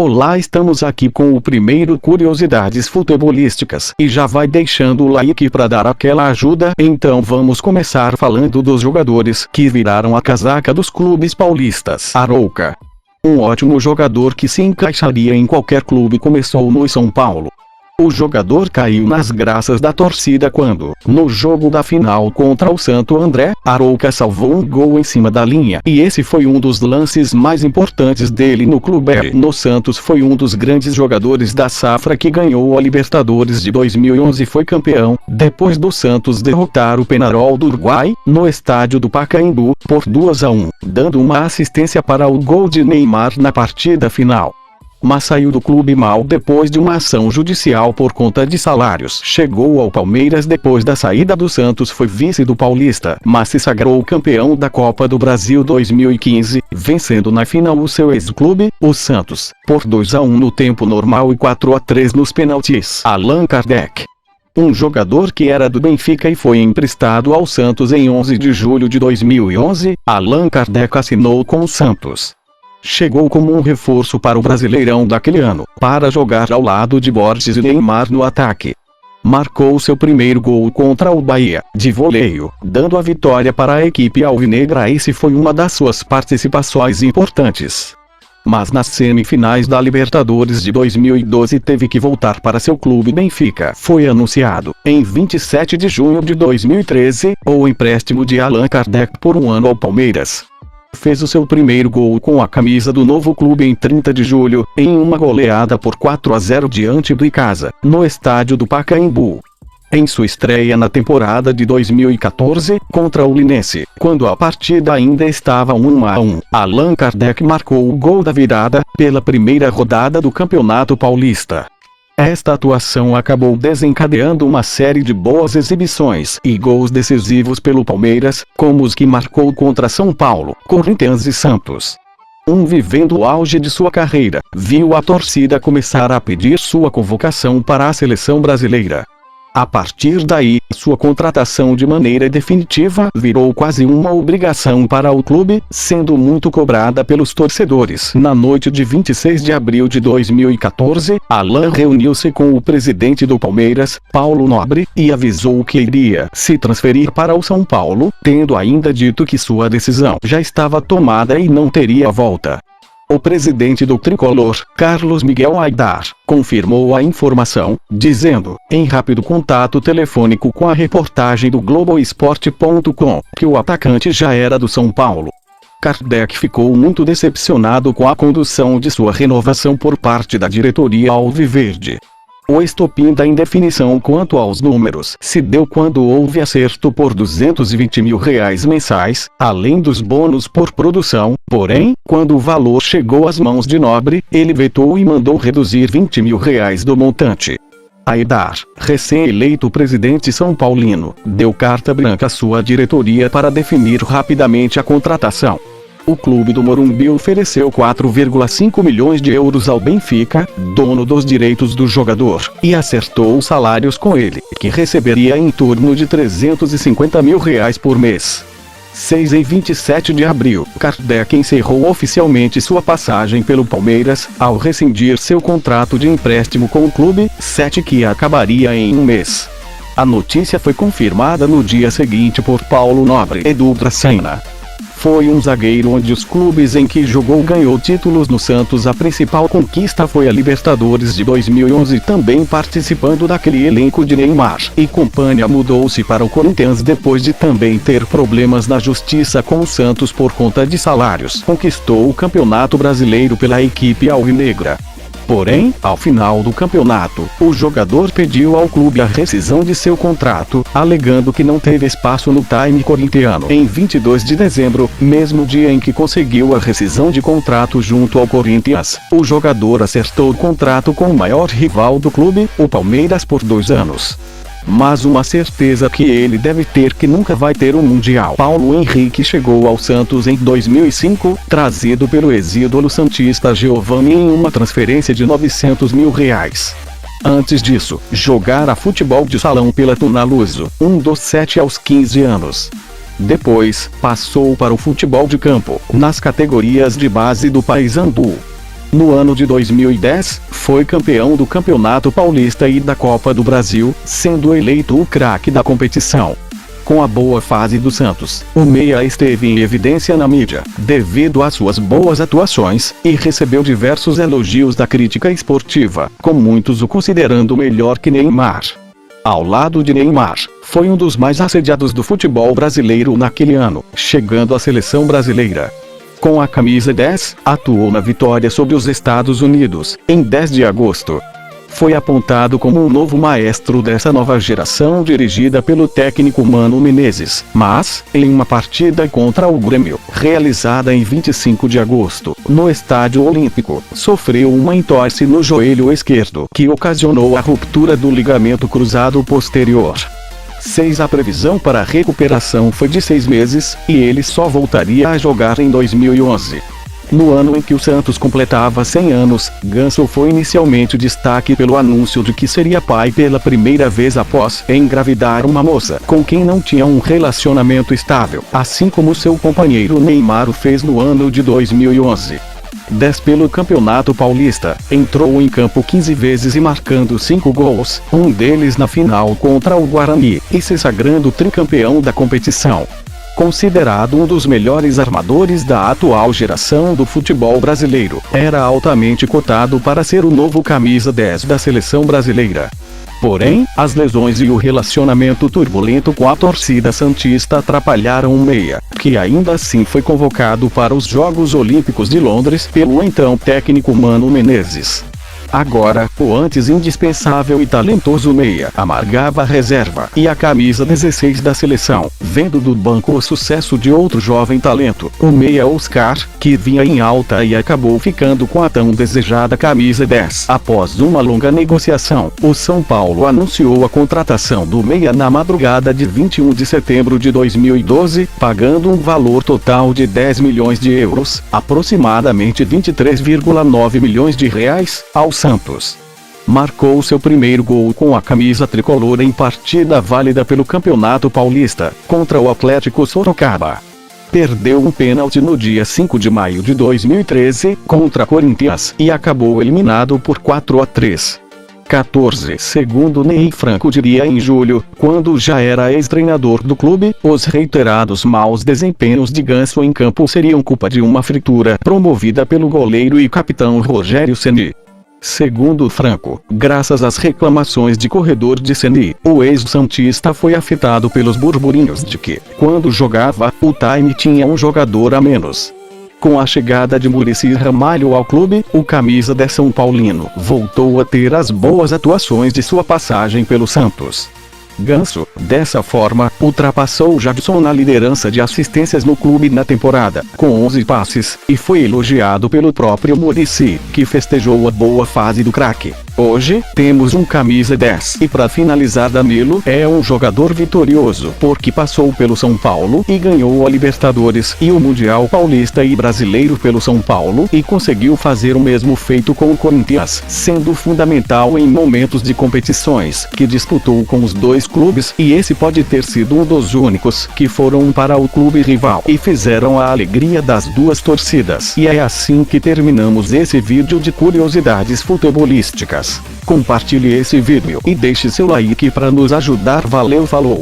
Olá, estamos aqui com o primeiro Curiosidades Futebolísticas e já vai deixando o like para dar aquela ajuda. Então vamos começar falando dos jogadores que viraram a casaca dos clubes paulistas. Arouca, um ótimo jogador que se encaixaria em qualquer clube, começou no São Paulo. O jogador caiu nas graças da torcida quando, no jogo da final contra o Santo André, Arouca salvou um gol em cima da linha. E esse foi um dos lances mais importantes dele no clube. No Santos foi um dos grandes jogadores da safra que ganhou a Libertadores de 2011 e foi campeão, depois do Santos derrotar o Peñarol do Uruguai, no estádio do Pacaembu, por 2-1, dando uma assistência para o gol de Neymar na partida final. Mas saiu do clube mal depois de uma ação judicial por conta de salários. Chegou ao Palmeiras depois da saída do Santos, foi vice do Paulista, mas se sagrou campeão da Copa do Brasil 2015, vencendo na final o seu ex-clube, o Santos, por 2-1 no tempo normal e 4-3 nos pênaltis. Allan Kardec, um jogador que era do Benfica e foi emprestado ao Santos em 11 de julho de 2011, Allan Kardec assinou com o Santos. Chegou como um reforço para o Brasileirão daquele ano, para jogar ao lado de Borges e Neymar no ataque. Marcou seu primeiro gol contra o Bahia, de voleio, dando a vitória para a equipe alvinegra. Esse foi uma das suas participações importantes. Mas nas semifinais da Libertadores de 2012 teve que voltar para seu clube Benfica. Foi anunciado, em 27 de junho de 2013, o empréstimo de Allan Kardec por um ano ao Palmeiras. Fez o seu primeiro gol com a camisa do novo clube em 30 de julho, em uma goleada por 4-0 diante do Icasa, no estádio do Pacaembu. Em sua estreia na temporada de 2014, contra o Linense, quando a partida ainda estava 1-1, Allan Kardec marcou o gol da virada, pela primeira rodada do Campeonato Paulista. Esta atuação acabou desencadeando uma série de boas exibições e gols decisivos pelo Palmeiras, como os que marcou contra São Paulo, Corinthians e Santos. Vivendo o auge de sua carreira, viu a torcida começar a pedir sua convocação para a seleção brasileira. A partir daí, sua contratação de maneira definitiva virou quase uma obrigação para o clube, sendo muito cobrada pelos torcedores. Na noite de 26 de abril de 2014, Allan reuniu-se com o presidente do Palmeiras, Paulo Nobre, e avisou que iria se transferir para o São Paulo, tendo ainda dito que sua decisão já estava tomada e não teria volta. O presidente do tricolor, Carlos Miguel Aidar, confirmou a informação, dizendo, em rápido contato telefônico com a reportagem do Globoesporte.com, que o atacante já era do São Paulo. Kardec ficou muito decepcionado com a condução de sua renovação por parte da diretoria alviverde. O estopim da indefinição quanto aos números se deu quando houve acerto por R$220 mil mensais, além dos bônus por produção. Porém, quando o valor chegou às mãos de Nobre, ele vetou e mandou reduzir R$20 mil do montante. Aidar, recém-eleito presidente são paulino, deu carta branca à sua diretoria para definir rapidamente a contratação. O clube do Morumbi ofereceu 4,5 milhões de euros ao Benfica, dono dos direitos do jogador, e acertou os salários com ele, que receberia em torno de R$350 mil por mês. 6 em 27 de abril, Kardec encerrou oficialmente sua passagem pelo Palmeiras, ao rescindir seu contrato de empréstimo com o clube, 7 que acabaria em um mês. A notícia foi confirmada no dia seguinte por Paulo Nobre e Dutra Senna. Foi um zagueiro onde os clubes em que jogou ganhou títulos. No Santos a principal conquista foi a Libertadores de 2011, também participando daquele elenco de Neymar e companhia. Mudou-se para o Corinthians depois de também ter problemas na justiça com o Santos por conta de salários. Conquistou o Campeonato Brasileiro pela equipe alvinegra. Porém, ao final do campeonato, o jogador pediu ao clube a rescisão de seu contrato, alegando que não teve espaço no time corintiano. Em 22 de dezembro, mesmo dia em que conseguiu a rescisão de contrato junto ao Corinthians, o jogador acertou o contrato com o maior rival do clube, o Palmeiras, por 2 anos. Mas uma certeza que ele deve ter que nunca vai ter um Mundial. Paulo Henrique chegou ao Santos em 2005, trazido pelo ex-ídolo santista Giovani em uma transferência de R$900 mil. Antes disso, jogara futebol de salão pela Tunaluso, dos 7 aos 15 anos. Depois, passou para o futebol de campo, nas categorias de base do Paysandu. No ano de 2010, foi campeão do Campeonato Paulista e da Copa do Brasil, sendo eleito o craque da competição. Com a boa fase do Santos, o meia esteve em evidência na mídia, devido às suas boas atuações, e recebeu diversos elogios da crítica esportiva, com muitos o considerando melhor que Neymar. Ao lado de Neymar, foi um dos mais assediados do futebol brasileiro naquele ano, chegando à seleção brasileira. Com a camisa 10, atuou na vitória sobre os Estados Unidos, em 10 de agosto. Foi apontado como o novo maestro dessa nova geração dirigida pelo técnico Mano Menezes, mas, em uma partida contra o Grêmio, realizada em 25 de agosto, no Estádio Olímpico, sofreu uma entorse no joelho esquerdo que ocasionou a ruptura do ligamento cruzado posterior. A previsão para a recuperação foi de 6 meses, e ele só voltaria a jogar em 2011. No ano em que o Santos completava 100 anos, Ganso foi inicialmente destaque pelo anúncio de que seria pai pela primeira vez após engravidar uma moça com quem não tinha um relacionamento estável, assim como seu companheiro Neymar o fez no ano de 2011. 10 pelo Campeonato Paulista, entrou em campo 15 vezes e marcando 5 gols, um deles na final contra o Guarani, e se sagrando tricampeão da competição. Considerado um dos melhores armadores da atual geração do futebol brasileiro, era altamente cotado para ser o novo camisa 10 da seleção brasileira. Porém, as lesões e o relacionamento turbulento com a torcida santista atrapalharam o meia, que ainda assim foi convocado para os Jogos Olímpicos de Londres pelo então técnico Mano Menezes. Agora, o antes indispensável e talentoso meia amargava a reserva e a camisa 16 da seleção, vendo do banco o sucesso de outro jovem talento, o meia Oscar, que vinha em alta e acabou ficando com a tão desejada camisa 10. Após uma longa negociação, o São Paulo anunciou a contratação do meia na madrugada de 21 de setembro de 2012, pagando um valor total de 10 milhões de euros, aproximadamente 23,9 milhões de reais, ao Santos. Marcou seu primeiro gol com a camisa tricolor em partida válida pelo Campeonato Paulista, contra o Atlético Sorocaba. Perdeu um pênalti no dia 5 de maio de 2013, contra Corinthians, e acabou eliminado por 4-3. 14. Segundo Ney Franco diria em julho, quando já era ex-treinador do clube, os reiterados maus desempenhos de Ganso em campo seriam culpa de uma fritura promovida pelo goleiro e capitão Rogério Ceni. Segundo Franco, graças às reclamações de corredor de Ceni, o ex-santista foi afetado pelos burburinhos de que, quando jogava, o time tinha um jogador a menos. Com a chegada de Muricy Ramalho ao clube, o camisa 10 São Paulino voltou a ter as boas atuações de sua passagem pelo Santos. Ganso, dessa forma, ultrapassou Jadson na liderança de assistências no clube na temporada, com 11 passes, e foi elogiado pelo próprio Muricy, que festejou a boa fase do craque. Hoje, temos um camisa 10. E para finalizar, Danilo é um jogador vitorioso, porque passou pelo São Paulo e ganhou a Libertadores e o Mundial Paulista e Brasileiro pelo São Paulo, e conseguiu fazer o mesmo feito com o Corinthians, sendo fundamental em momentos de competições que disputou com os dois clubes, e esse pode ter sido um dos únicos que foram para o clube rival e fizeram a alegria das duas torcidas. E é assim que terminamos esse vídeo de curiosidades futebolísticas. Compartilhe esse vídeo e deixe seu like para nos ajudar. Valeu, falou!